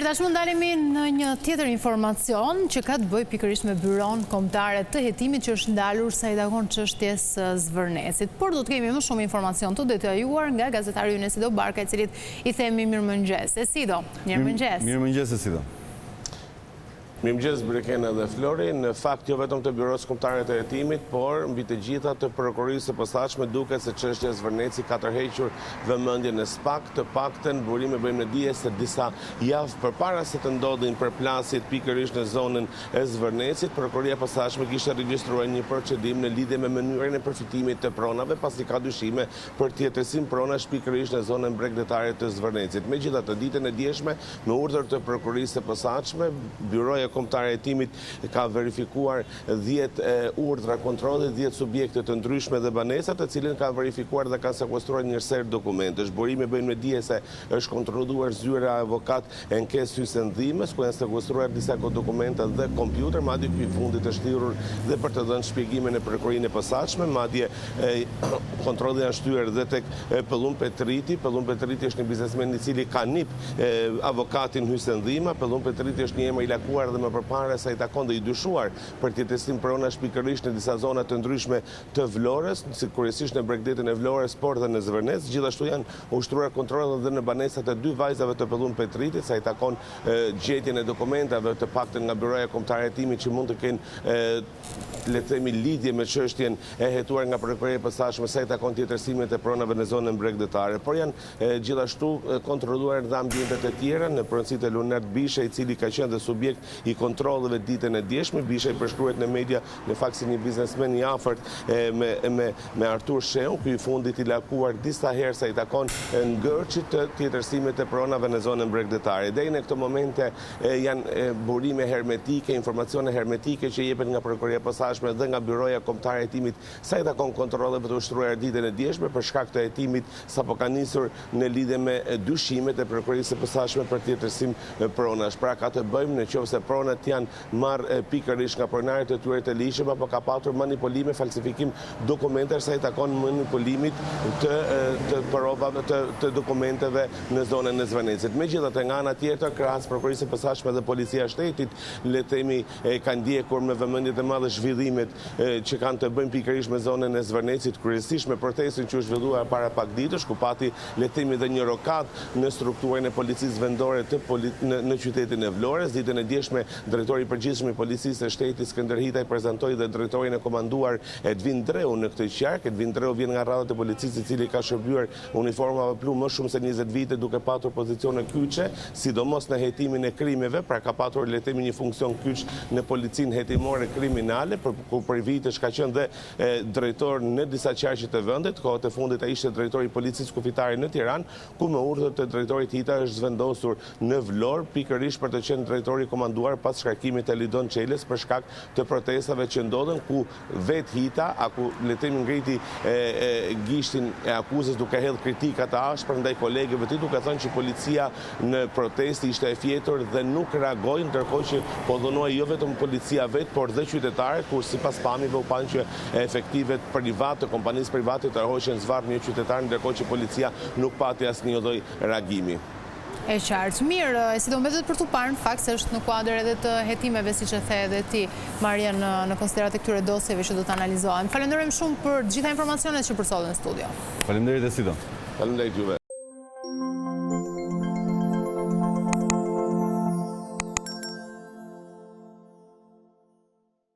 Mirë, tashmë ndalemi në një tjetër informacion që ka të bëjë pikërisht me byron kombëtare të hetimit që është ndalur sa i takon çështjes Zvërnesit. Por do të kemi më shumë informacion të detajuar nga gazetari ynë Esido Barka, i cilit i themi mirëmëngjes. Esido, mirëmëngjes. Mirëmëngjes Esido. Mirëmëngjes Brekena dhe Flori, në fakt jo vetëm të Byros Kombëtare të Hetimit, por mbi të gjitha të prokurorisë së posaçme duket se çështja e Zvërnecit ka tërhequr vëmendjen e SPAK, të paktën burime bëjmë në dije se disa javë përpara se të ndodhin përplasjet pikërisht në zonën e Zvërnecit, prokuroria e posaçme kishte regjistruar një procedim në lidhje me mënyrën e përfitimit të pronave, pasi ka dyshime për tjetërsim pronash pikërisht në zonën bregdetare të Zvërnecit. Megjithatë, ditën e djeshme, me urdhër të prokurorisë së posaçme, Byroja Kombëtare e Hetimit ka verifikuar 10 urdhra kontrolli, 10 subjekte të ndryshme dhe banesa, të cilën ka verifikuar dhe ka sekuestruar një ser dokumentesh. Burimi bëjnë me dije se është kontrolluar zyra avokat Enkes Hysen Dhimes, ku janë sekuestruar disa dokumente dhe kompjuter, madje ky i fundit është thirrur dhe për të dhënë shpjegimin në prokurorinë e posaçme, madje kontrolli janë shtyr dhe tek Pëllum Petriti. Pëllum Petriti është një biznesmen i cili ka nip avokatin Hysen Dhima. Pëllum Petriti është një emër i lakuar dhe më përpara sa i takon dhe i dyshuar për tjetërsim pronash pikërisht në disa zona të ndryshme të Vlorës, kryesisht në bregdetin e Vlorës, por dhe në Zvërnec. Gjithashtu janë ushtruar kontrole dhe në banesat e 2 vajzave të Pëllum Petritit, sa i takon gjetjen e dokumentave të paktën nga Byroja Kombëtare e Hetimit që mund të kenë le të themi lidhje me çështjen e hetuar nga prokuroria e posaçme sa i takon tjetërsimet e pronave në zonën bregdetare. Por janë gjithashtu kontrolluar dhe ambientet e tjera në pronësitë e Lunart Bisha, i cili ka qenë dhe subjekt i kontrolleve ditën e djeshme. Bisha i përshkruhet në media në fakt si një biznesmen i afërt me Artur Sheun, ky i fundit i lakuar disa herë sa i takon ngërçit të tjetërsimet e pronave në zonën bregdetare. Deri në këto momente janë burime hermetike, informacione hermetike që jepen nga prokuroria e posaçme dhe nga Byroja Kombëtare e Hetimit sa i takon kontrolleve të ushtruara ditën e djeshme për shkak të hetimit sapo ka nisur në lidhje me dyshimet e prokurorisë së posaçme për tjetërsim pronash. Pra ka të bëjmë nëse pronat janë marrë pikërisht nga pronarët e tyre të ligjshëm, apo ka patur manipulime, falsifikim dokumentesh sa i takon manipulimit të provave të dokumenteve në zonën e Zvërnecit. Megjithatë, nga ana tjetër, krahas prokurorisë së posaçme dhe policia e shtetit, le të themi, kanë ndjekur me vëmendje të madhe zhvillimet që kanë të bëjnë pikërisht me zonën e Zvërnecit, kryesisht me protestin që u zhvillua para pak ditësh, ku pati le të themi dhe një rokat në strukturën e policisë vendore në qytetin e Vlorës. Ditën e djeshme, drejtori i përgjithshëm i policisë së shtetit Skënder Hitaj prezantoi dhe drejtorin e komanduar Edvin Dreu në këtë qark. Edvin Dreu vjen nga radhat e policisë, i cili ka shërbyer uniformave blu më shumë se 20 vite, duke patur pozicione kyçe, sidomos në hetimin e krimeve, pra ka patur le të themi një funksion kyç në policinë hetimore kriminale, ku për vitesh ka qenë dhe drejtor në disa qarqe të vendit. Kohët e fundit ai ishte drejtori i policisë kufitare në Tiranë, ku me urdhër të drejtorit Hitaj është zvendosur në Vlorë, pikërisht për të qenë drejtori komanduar pas shkarkimit të Lidon Çelës për shkak të protestave që ndodhen, ku vet Hita, le të themi, ngriti gishtin e akuzës duke hedhur kritika të ashpra ndaj kolegëve të tij, duke thënë që policia në protestë ishte e fjetur dhe nuk reagoi, ndërkohë që po dhunoi jo vetëm policia vet, por dhe qytetarët, kur sipas pamjeve u panë që efektivet private të kompanisë private të hoqën zvarr një qytetar, ndërkohë që policia nuk pati asnjë lloj reagimi. E qartë. Mirë, Esido, mbetet për tu parë në fakt se është në kuadër edhe të hetimeve, siç e the edhe ti, Marian, në konsiderat e këtyre dosjeve që do të analizohen. Falenderojmë shumë për të gjitha informacionet që përsodhen në studio. Faleminderit Esido. Faleminderit juve.